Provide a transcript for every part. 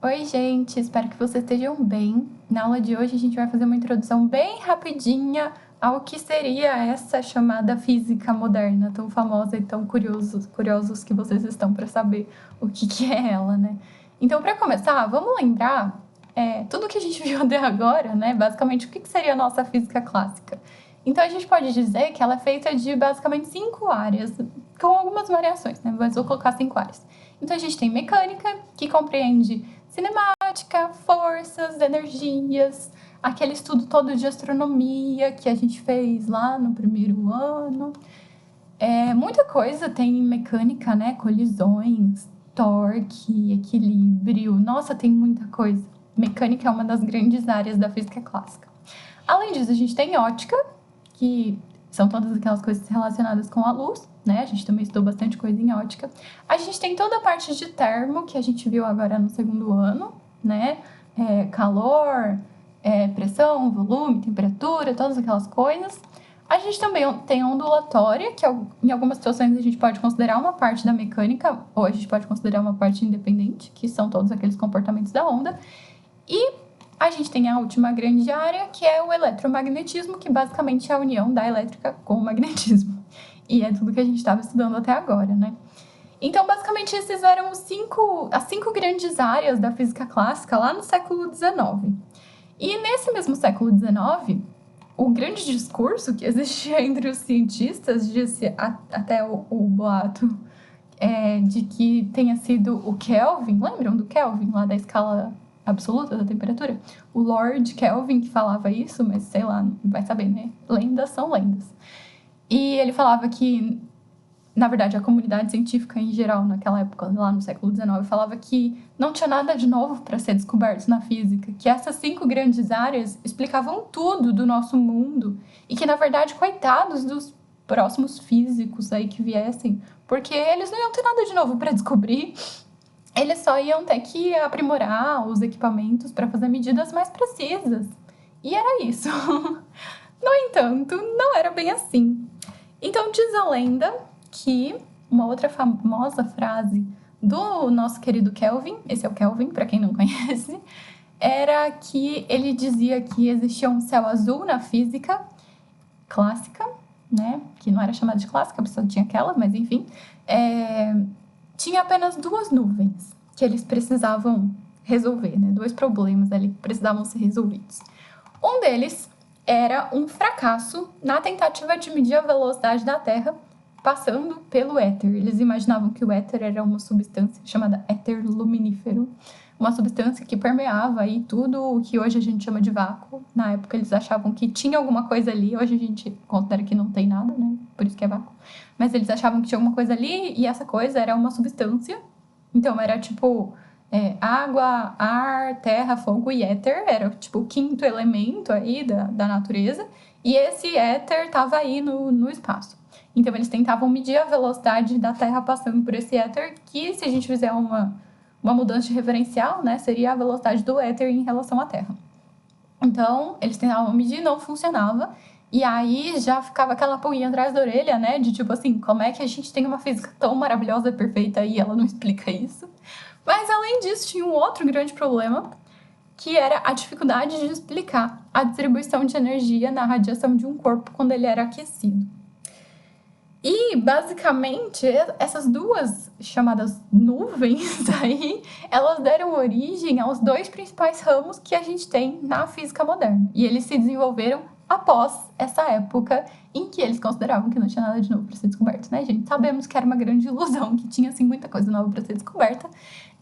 Oi, gente, espero que vocês estejam bem. Na aula de hoje a gente vai fazer uma introdução bem rapidinha ao que seria essa chamada física moderna, tão famosa e tão curiosos que vocês estão para saber o que é ela, né? Então, para começar, vamos lembrar tudo que a gente viu até agora, né? Basicamente, o que seria a nossa física clássica? Então, a gente pode dizer que ela é feita de basicamente 5 áreas, com algumas variações, né? Mas vou colocar 5 áreas. Então, a gente tem mecânica, que compreende cinemática, forças, energias, aquele estudo todo de astronomia que a gente fez lá no primeiro ano. Muita coisa tem mecânica, né? Colisões, torque, equilíbrio. Nossa, tem muita coisa. Mecânica é uma das grandes áreas da física clássica. Além disso, a gente tem ótica, que são todas aquelas coisas relacionadas com a luz, né? A gente também estudou bastante coisa em ótica. A gente tem toda a parte de termo, que a gente viu agora no segundo ano, né? Calor, pressão, volume, temperatura, todas aquelas coisas. A gente também tem a ondulatória, que em algumas situações a gente pode considerar uma parte da mecânica, ou a gente pode considerar uma parte independente, que são todos aqueles comportamentos da onda. E a gente tem a última grande área, que é o eletromagnetismo, que basicamente é a união da elétrica com o magnetismo. E é tudo que a gente estava estudando até agora, né? Então, basicamente, esses eram as 5 grandes áreas da física clássica lá no século XIX. E nesse mesmo século XIX, o grande discurso que existia entre os cientistas disse até o boato de que tenha sido o Kelvin, lembram do Kelvin lá da escala absoluta da temperatura? O Lord Kelvin que falava isso, mas sei lá, vai saber, né? Lendas são lendas. E ele falava que, na verdade, a comunidade científica em geral, naquela época, lá no século XIX, falava que não tinha nada de novo para ser descoberto na física, que essas 5 grandes áreas explicavam tudo do nosso mundo e que, na verdade, coitados dos próximos físicos aí que viessem, porque eles não iam ter nada de novo para descobrir, eles só iam ter que aprimorar os equipamentos para fazer medidas mais precisas. E era isso. No entanto, não era bem assim. Então, diz a lenda que uma outra famosa frase do nosso querido Kelvin, esse é o Kelvin, para quem não conhece, era que ele dizia que existia um céu azul na física clássica, né? Que não era chamada de clássica, só tinha aquela, mas enfim. Tinha apenas 2 nuvens que eles precisavam resolver, né? 2 problemas ali que precisavam ser resolvidos. Um deles era um fracasso na tentativa de medir a velocidade da Terra passando pelo éter. Eles imaginavam que o éter era uma substância chamada éter luminífero, uma substância que permeava aí tudo o que hoje a gente chama de vácuo. Na época eles achavam que tinha alguma coisa ali, hoje a gente considera que não tem nada, né? Por isso que é vácuo. Mas eles achavam que tinha alguma coisa ali e essa coisa era uma substância. Então era tipo água, ar, terra, fogo e éter, era tipo o 5º elemento aí da natureza, e esse éter estava aí no espaço. Então eles tentavam medir a velocidade da Terra passando por esse éter, que se a gente fizer uma mudança de referencial, né, seria a velocidade do éter em relação à Terra. Então eles tentavam medir, não funcionava, e aí já ficava aquela pulguinha atrás da orelha, né, de tipo assim, como é que a gente tem uma física tão maravilhosa e perfeita e ela não explica isso? Mas, além disso, tinha um outro grande problema, que era a dificuldade de explicar a distribuição de energia na radiação de um corpo quando ele era aquecido. E, basicamente, essas 2 chamadas nuvens aí, elas deram origem aos 2 principais ramos que a gente tem na física moderna. E eles se desenvolveram após essa época em que eles consideravam que não tinha nada de novo para ser descoberto, né, gente? Sabemos que era uma grande ilusão, que tinha, assim, muita coisa nova para ser descoberta.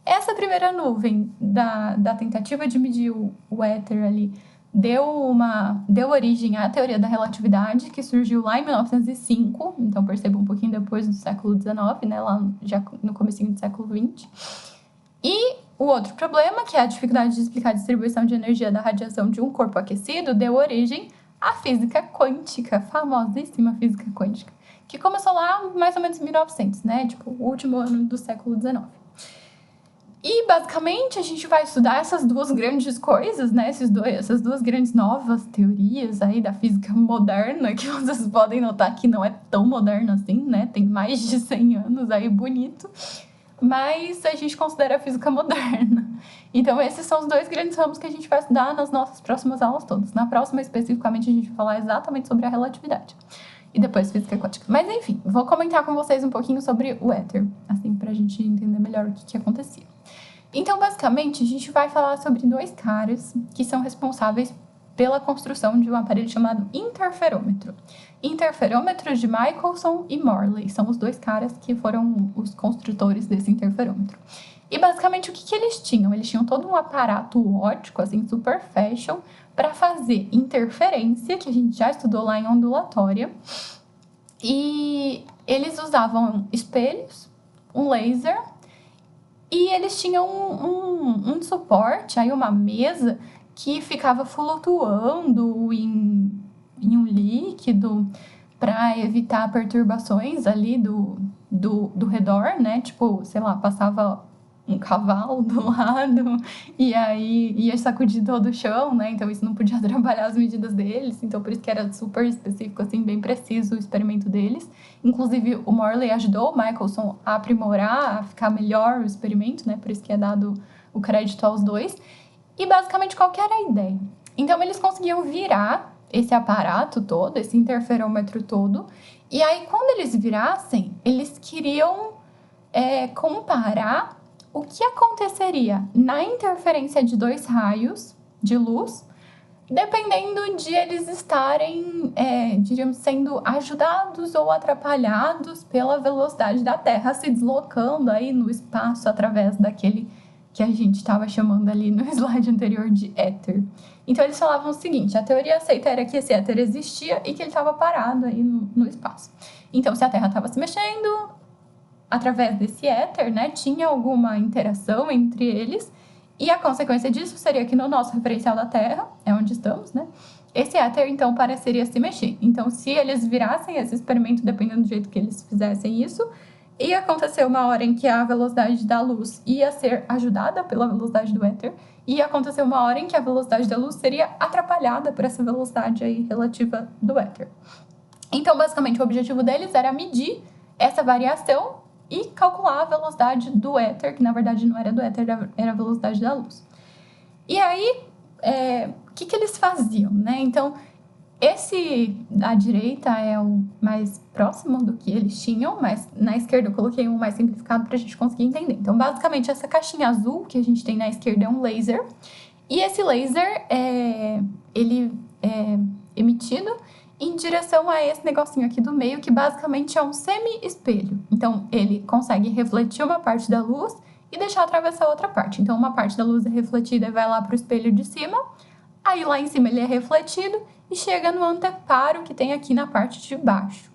Essa primeira nuvem da tentativa de medir o éter ali deu origem à teoria da relatividade, que surgiu lá em 1905, então perceba um pouquinho depois do século XIX, né, lá já no comecinho do século XX. E o outro problema, que é a dificuldade de explicar a distribuição de energia da radiação de um corpo aquecido, deu origem à física quântica, famosíssima física quântica, que começou lá mais ou menos em 1900, né, tipo, o último ano do século XIX. E, basicamente, a gente vai estudar essas 2 grandes coisas, né? Essas 2 grandes novas teorias aí da física moderna, que vocês podem notar que não é tão moderna assim, né? Tem mais de 100 anos aí, bonito. mas a gente considera a física moderna. Então, esses são os dois grandes ramos que a gente vai estudar nas nossas próximas aulas todas. Na próxima, especificamente, a gente vai falar exatamente sobre a relatividade. E depois física quântica. Mas, enfim, vou comentar com vocês um pouquinho sobre o éter, assim, pra gente entender melhor o que acontecia. Então, basicamente, a gente vai falar sobre dois caras que são responsáveis pela construção de um aparelho chamado interferômetro. Interferômetro de Michelson e Morley são os dois caras que foram os construtores desse interferômetro. E basicamente o que eles tinham? Eles tinham todo um aparato óptico, assim, super fashion, para fazer interferência, que a gente já estudou lá em ondulatória. E eles usavam espelhos, um laser, e eles tinham um suporte, aí uma mesa que ficava flutuando em um líquido para evitar perturbações ali do redor, né? Tipo, sei lá, passava um cavalo do lado e aí ia sacudir todo o chão, né? Então isso não podia atrapalhar as medidas deles. Então por isso que era super específico, assim, bem preciso o experimento deles. Inclusive o Morley ajudou o Michelson a aprimorar, a ficar melhor o experimento, né? Por isso que é dado o crédito aos dois. E basicamente qual que era a ideia? Então eles conseguiam virar esse aparato todo, esse interferômetro todo, e aí quando eles virassem, eles queriam comparar o que aconteceria na interferência de dois raios de luz, dependendo de eles estarem, diríamos, sendo ajudados ou atrapalhados pela velocidade da Terra se deslocando aí no espaço através daquele que a gente estava chamando ali no slide anterior de éter. Então eles falavam o seguinte: a teoria aceita era que esse éter existia e que ele estava parado aí no espaço. Então, se a Terra estava se mexendo, através desse éter, né, tinha alguma interação entre eles, e a consequência disso seria que no nosso referencial da Terra, é onde estamos, né, esse éter, então, pareceria se mexer. Então, se eles virassem esse experimento, dependendo do jeito que eles fizessem isso, ia acontecer uma hora em que a velocidade da luz ia ser ajudada pela velocidade do éter, e ia acontecer uma hora em que a velocidade da luz seria atrapalhada por essa velocidade aí relativa do éter. Então, basicamente, o objetivo deles era medir essa variação e calcular a velocidade do éter, que na verdade não era do éter, era a velocidade da luz. E aí, o que eles faziam, né? Então, esse à direita é o mais próximo do que eles tinham, mas na esquerda eu coloquei um mais simplificado para a gente conseguir entender. Então, basicamente, essa caixinha azul que a gente tem na esquerda é um laser, e esse laser, ele é emitido em direção a esse negocinho aqui do meio, que basicamente é um semi-espelho. Então, ele consegue refletir uma parte da luz e deixar atravessar outra parte. Então, uma parte da luz é refletida e vai lá para o espelho de cima, aí lá em cima ele é refletido e chega no anteparo que tem aqui na parte de baixo.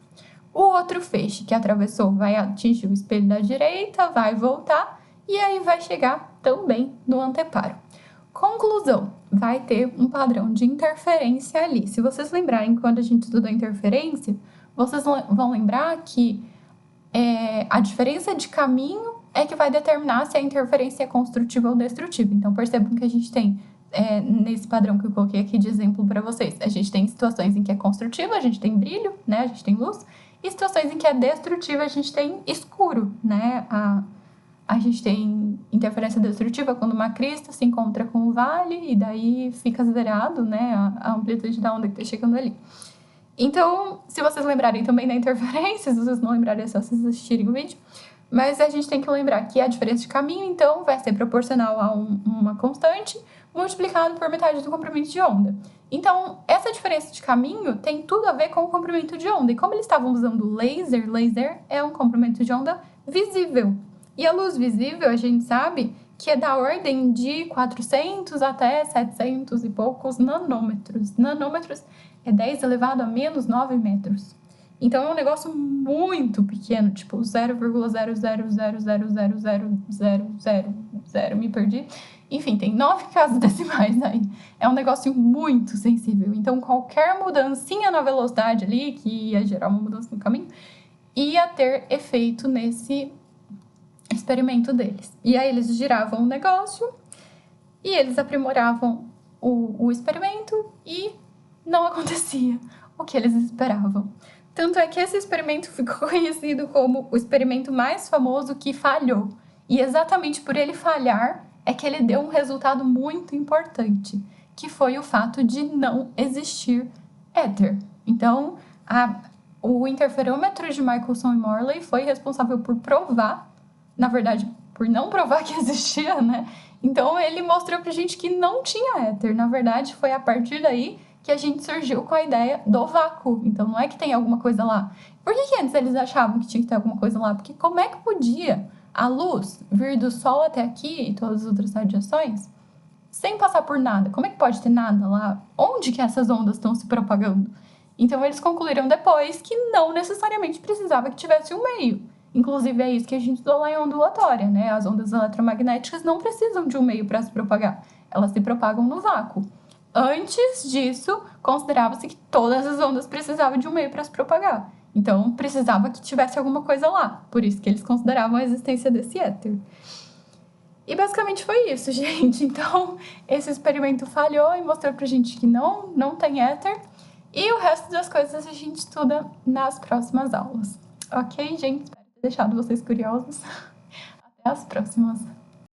O outro feixe que atravessou vai atingir o espelho da direita, vai voltar e aí vai chegar também no anteparo. Conclusão, vai ter um padrão de interferência ali. Se vocês lembrarem, quando a gente estudou interferência, vocês vão lembrar que a diferença de caminho é que vai determinar se a interferência é construtiva ou destrutiva. Então, percebam que a gente tem, nesse padrão que eu coloquei aqui de exemplo para vocês, a gente tem situações em que é construtiva, a gente tem brilho, né? A gente tem luz, e situações em que é destrutiva, a gente tem escuro, né? A gente tem interferência destrutiva quando uma crista se encontra com o vale e daí fica zerado, né, a amplitude da onda que está chegando ali. Então, se vocês lembrarem também da interferência, se vocês não lembrarem é só vocês assistirem o vídeo, mas a gente tem que lembrar que a diferença de caminho, então, vai ser proporcional a uma constante multiplicado por metade do comprimento de onda. Então, essa diferença de caminho tem tudo a ver com o comprimento de onda. E como eles estavam usando laser é um comprimento de onda visível. E a luz visível, a gente sabe que é da ordem de 400 até 700 e poucos nanômetros. Nanômetros é 10 elevado a menos 9 metros. Então, é um negócio muito pequeno, tipo 0,000000000, me perdi. Enfim, tem 9 casas decimais aí. É um negócio muito sensível. Então, qualquer mudancinha na velocidade ali, que ia gerar uma mudança no caminho, ia ter efeito nesse experimento deles. E aí eles giravam o negócio e eles aprimoravam o experimento e não acontecia o que eles esperavam. Tanto é que esse experimento ficou conhecido como o experimento mais famoso que falhou. E exatamente por ele falhar é que ele deu um resultado muito importante, que foi o fato de não existir éter. Então, o interferômetro de Michelson e Morley foi responsável por provar, na verdade, por não provar que existia, né? Então, ele mostrou pra gente que não tinha éter. Na verdade, foi a partir daí que a gente surgiu com a ideia do vácuo. Então, não é que tem alguma coisa lá. Por que antes eles achavam que tinha que ter alguma coisa lá? Porque como é que podia a luz vir do Sol até aqui e todas as outras radiações sem passar por nada? Como é que pode ter nada lá? Onde que essas ondas estão se propagando? Então, eles concluíram depois que não necessariamente precisava que tivesse um meio. Inclusive, é isso que a gente estudou lá em ondulatória, né? As ondas eletromagnéticas não precisam de um meio para se propagar. Elas se propagam no vácuo. Antes disso, considerava-se que todas as ondas precisavam de um meio para se propagar. Então, precisava que tivesse alguma coisa lá. Por isso que eles consideravam a existência desse éter. E basicamente foi isso, gente. Então, esse experimento falhou e mostrou pra gente que não tem éter. E o resto das coisas a gente estuda nas próximas aulas. Ok, gente? Espero ter deixado vocês curiosos. Até as próximas.